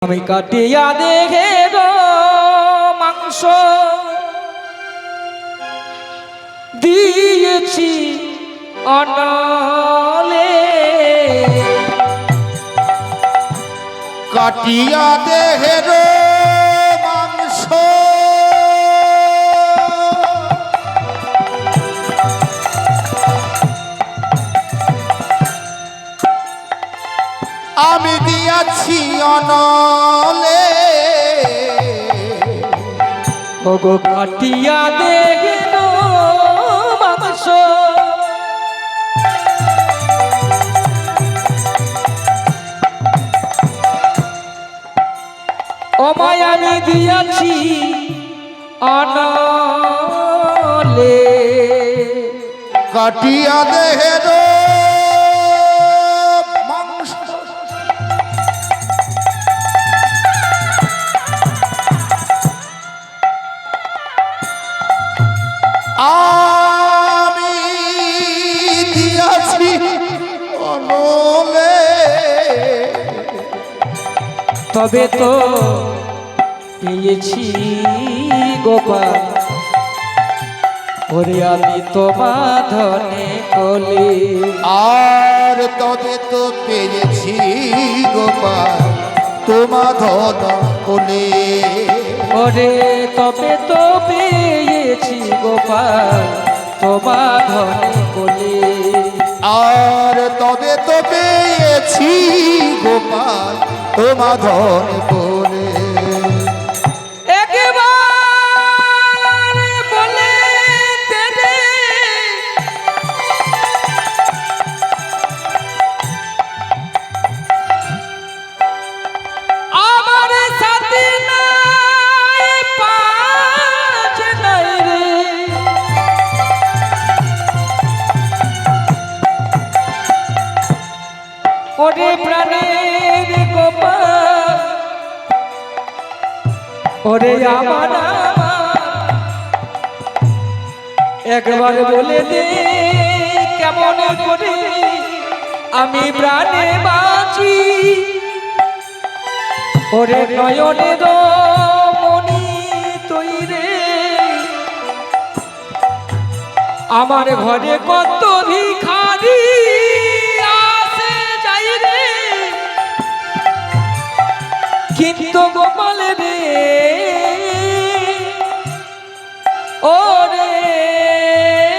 আমি কাটিয়া দেখে গো মাংস দিয়েছি অনলে কাটিয়া দেহের মাংস আমি দিয়াছি অনলে ওগো কাটিয়া দেখে গো মাংস অমায় আমি দিয়াছি অনলে কাটিয়া দেহের মাংস আমি দিয়াছি অনলে তবে তো পেয়েছি গোপাল ওরে আমি তোমার ধনে কলে আর তবে তো পেয়েছি গোপাল তোমা ধন কোলে ওরে তবে তো পেয়েছি গোপাল তোমার ধনে কলে আর তবে তো পেয়েছি গোপাল তোমা ধন কোলে ওরে প্রাণের গোপাল ওরে আমার একবার বলে দে কেমন করে আমি প্রাণে বাঁচি ওরে নয়নের মনি তৈরে আমার ঘরে কত ভিখারি কিন্তু গোপাল রে ও রে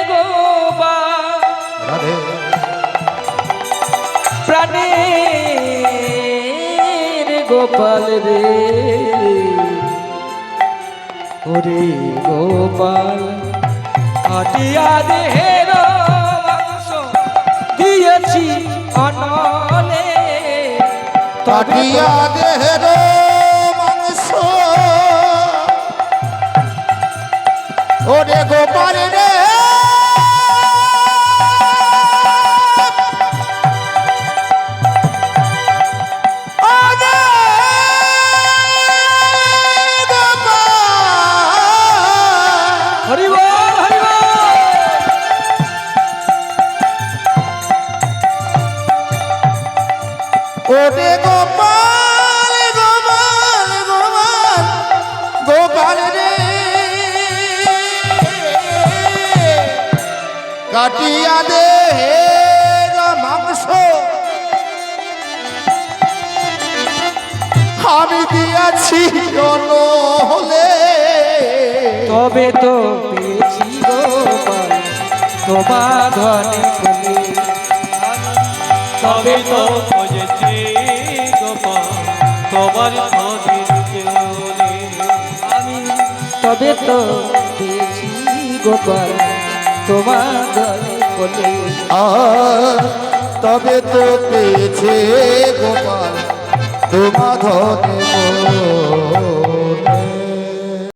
গোপাল প্রাণের গোপাল রে ওরে গোপাল কাটিয়া দেহের মাংস দিয়েছি অনলে কাটিয়া দেহের মাংস ওরে গোপাল রে ওরে গোপাল গোপাল গোপাল গোপাল রে কাটিয়া দেহের মাংস আমি দিয়াছি অনলে তবে তো পেয়েছি গোপাল তোমার ধনে কলে তবে তো খুঁজেছি গোপাল তোমার ধনের কোলে আমি তবে তো পেয়েছি গোপাল তোমার ধনে কলে তবে তো পেয়েছে গোপাল তোমা ধনে কোলে